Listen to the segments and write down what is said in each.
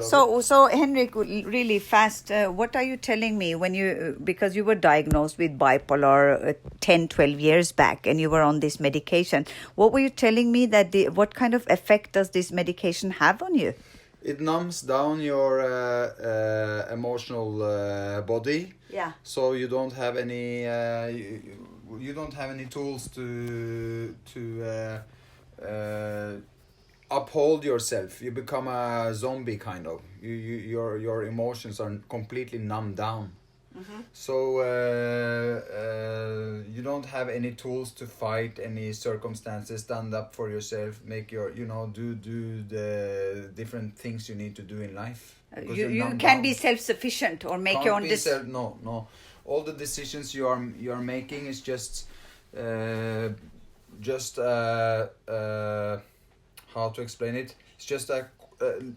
So Henrik, really fast, what are you telling me when because you were diagnosed with bipolar 10, 12 years back and you were on this medication, what were you telling me what kind of effect does this medication have on you? It numbs down your emotional body. Yeah. So you don't have any you don't have any tools to uphold yourself. You become a zombie kind of. Your emotions are completely numbed down. Mm-hmm. So you don't have any tools to fight any circumstances. Stand up for yourself. Make your do the different things you need to do in life. You can be self-sufficient or make your own decisions. No. All the decisions you are making is just how to explain it. It's just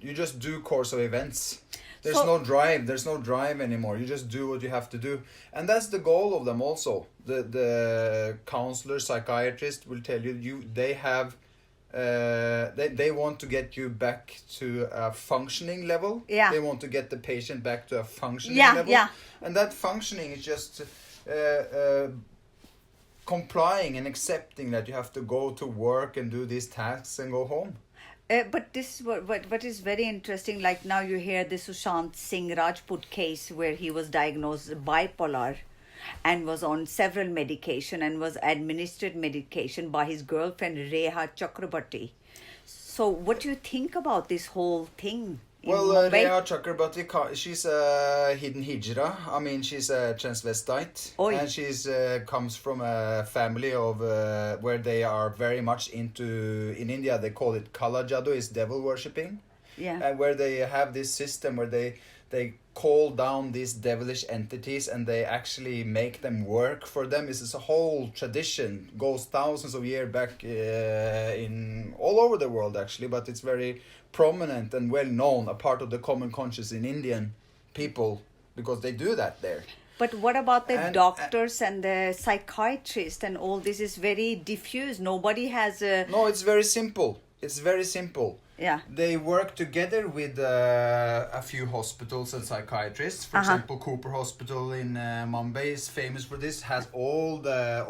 you just do course of events. There's no drive anymore. You just do what you have to do, and that's the goal of them also. The counselor, psychiatrist will tell you they have they want to get you back to a functioning level. Yeah. They want to get the patient back to a functioning level. Yeah. And that functioning is just complying and accepting that you have to go to work and do these tasks and go home. But this is what is very interesting. Like now you hear the Sushant Singh Rajput case where he was diagnosed bipolar and was on several medication and was administered medication by his girlfriend Reha Chakrabarti. So what do you think about this whole thing? Well, Reha Chakrabarti, she's a hidden hijra. I mean, she's a transvestite. Oy. And she's comes from a family of where they are very much into, in India they call it Kala Jadoo, is devil worshipping. Yeah. And where they have this system where they call down these devilish entities and they actually make them work for them. It's a whole tradition, goes thousands of years back in all over the world actually, but it's very prominent and well known, a part of the common conscious in Indian people, because they do that there. But what about the doctors and the psychiatrists and all this is very diffuse. Nobody has a... No, it's very simple. Yeah. They work together with a few hospitals and psychiatrists. For example, Cooper Hospital in Mumbai is famous for this. Has all the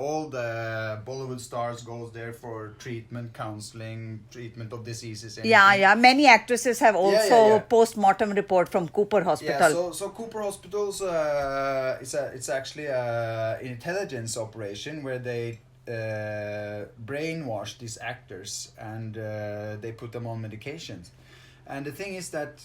Bollywood stars goes there for treatment, counseling, treatment of diseases. Anything. Yeah. Many actresses have also post-mortem report from Cooper Hospital. Yeah. So Cooper Hospitals it's actually an intelligence operation where they brainwash these actors and they put them on medications. And the thing is that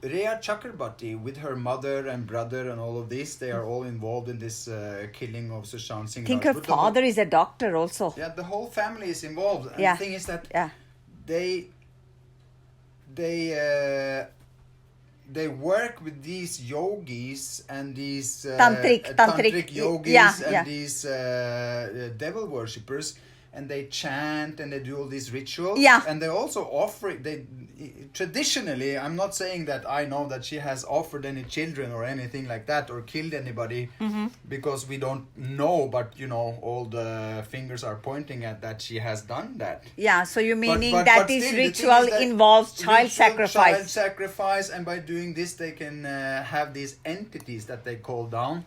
Reha Chakrabarti, with her mother and brother and all of this, they are all involved in this killing of Sushant Singh. I think her father is a doctor also. Yeah, the whole family is involved. And the thing is that they work with these yogis and these tantric yogis and these devil worshippers, and they chant and they do all these rituals. Yeah. And they also offer traditionally, I'm not saying that I know that she has offered any children or anything like that or killed anybody, because we don't know, but all the fingers are pointing at that she has done that. Yeah, so you meaning but this still, ritual involves child sacrifice. Child sacrifice, and by doing this they can have these entities that they call down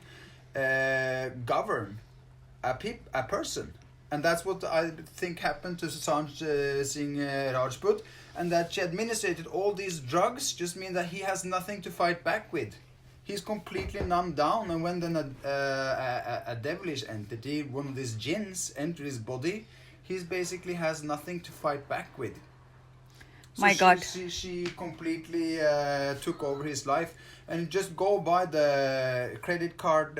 govern a person. And that's what I think happened to Sushant Singh Rajput. And that she administered all these drugs just mean that he has nothing to fight back with. He's completely numbed down. And when then a devilish entity, one of these jinns, enter his body, he basically has nothing to fight back with. So My God. She completely took over his life. And just go by the credit card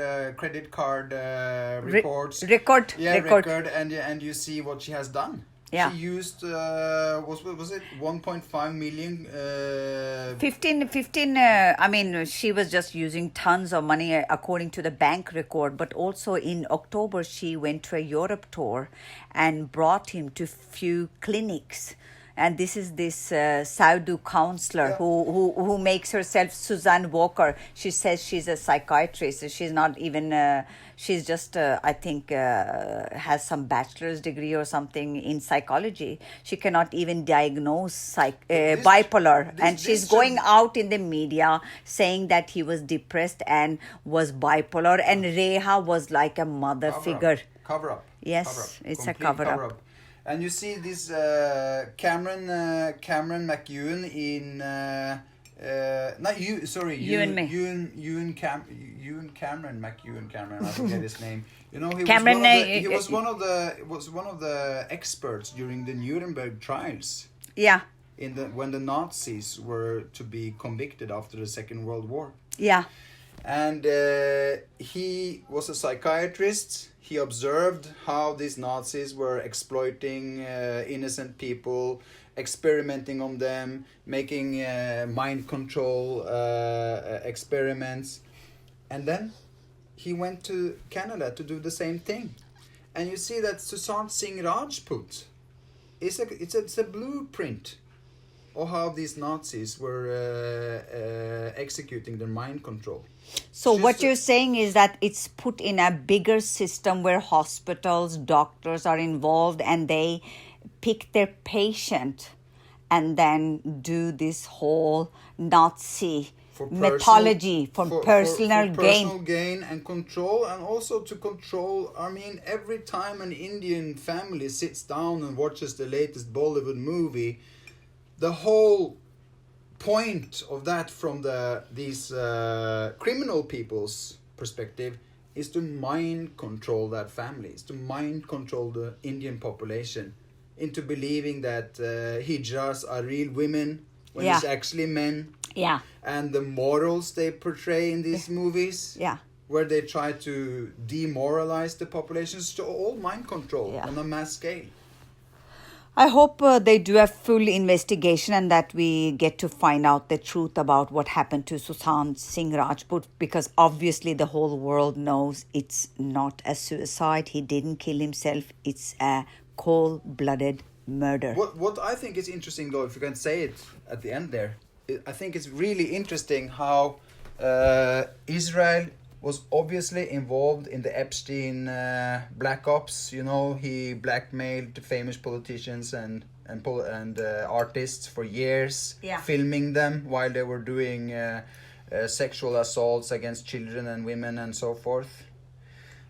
reports. Record. And you see what she has done. Yeah. She used was it 1.5 million? 15. I mean, she was just using tons of money according to the bank record. But also in October, she went to a Europe tour and brought him to few clinics. And this is this Saudu counselor Yeah. who makes herself Suzanne Walker. She says she's a psychiatrist. She's not even. She's just I think has some bachelor's degree or something in psychology. She cannot even diagnose bipolar, and she's going out in the media saying that he was depressed and was bipolar, and Reha was like a mother figure. Cover up. Yes, Cover up. it's Complete a cover up. And you see this Cameron McEwen in not you, sorry, Ewan Cameron McEwen Cameron, I forget his name. You know, he was one of the experts during the Nuremberg trials. Yeah. When the Nazis were to be convicted after the Second World War. Yeah. And he was a psychiatrist. He observed how these Nazis were exploiting innocent people, experimenting on them, making mind control experiments. And then he went to Canada to do the same thing. And you see that Sushant Singh Rajput, it's a blueprint of how these Nazis were executing their mind control. So what you're saying is that it's put in a bigger system where hospitals, doctors are involved, and they pick their patient and then do this whole Nazi mythology for personal gain. Personal gain and control, and also to control. I mean, every time an Indian family sits down and watches the latest Bollywood movie, the whole point of that from these criminal people's perspective is to mind control that family, is to mind control the Indian population into believing that hijras are real women when it's actually men. Yeah. And the morals they portray in these movies, where they try to demoralize the population, is all mind control on a mass scale. I hope they do a full investigation and that we get to find out the truth about what happened to Sushant Singh Rajput, because obviously the whole world knows it's not a suicide. He didn't kill himself. It's a cold-blooded murder. What I think is interesting, though, if you can say it at the end there, I think it's really interesting how Israel was obviously involved in the Epstein black ops. You know, he blackmailed famous politicians and artists for years, filming them while they were doing sexual assaults against children and women and so forth.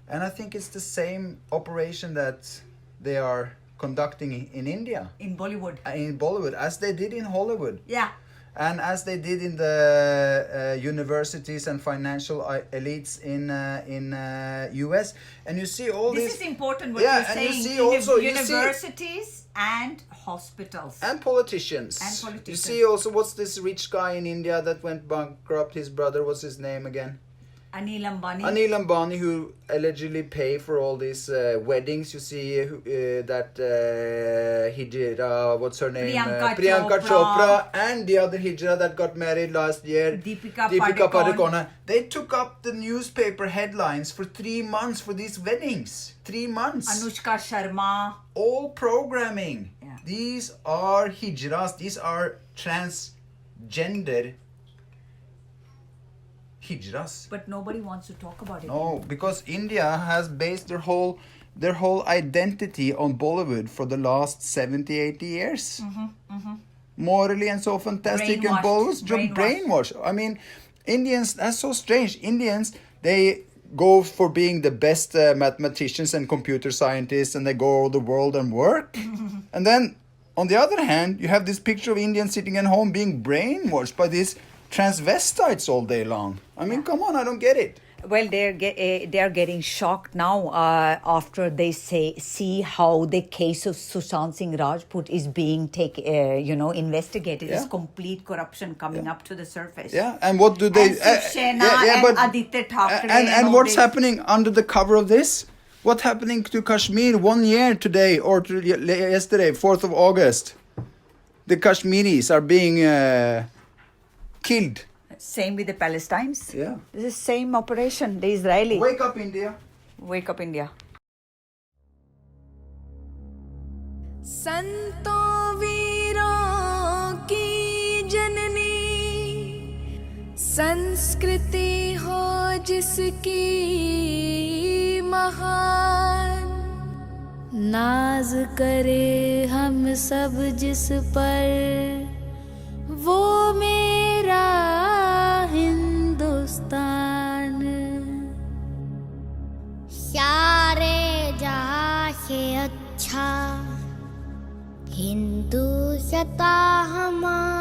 And I think it's the same operation that they are conducting in India. In Bollywood. In Bollywood, as they did in Hollywood. Yeah. And as they did in the universities and financial elites in US, and you see all this these. This is important. What you're saying. You see also universities and hospitals and politicians. You see also what's this rich guy in India that went bankrupt? His brother, what's his name again? Anil Ambani. Anil Ambani, who allegedly pay for all these weddings. You see that he did, what's her name? Priyanka Chopra. And the other hijra that got married last year, Deepika Padukone. They took up the newspaper headlines for 3 months for these weddings. 3 months. Anushka Sharma. All programming. Yeah. These are hijras. These are transgender hijras. But nobody wants to talk about it. No, because India has based their whole identity on Bollywood for the last 70, 80 years. Morally and so fantastic, and Bollywood's brainwashed. I mean, Indians, that's so strange. Indians, they go for being the best mathematicians and computer scientists, and they go all the world and work. And then, on the other hand, you have this picture of Indians sitting at home being brainwashed by these transvestites all day long. I mean, come on, I don't get it. Well, they are getting shocked now after they see how the case of Sushant Singh Rajput is being investigated. There's complete corruption coming up to the surface. Yeah, and what do they? And Aditya Thackeray. And what's happening under the cover of this? What's happening to Kashmir 1 year today or yesterday, 4th of August? The Kashmiris are being killed. Same with the Palestinians. Yeah. This is the same operation, the Israeli. Wake up, India. Wake up, India. संतों वीरों संस्कृति हो जिसकी महान, नाज करे हम सब जिस पर, वो मेरा हिंदुस्तान। सारे जहां से अच्छा हिंदू सता हमारा।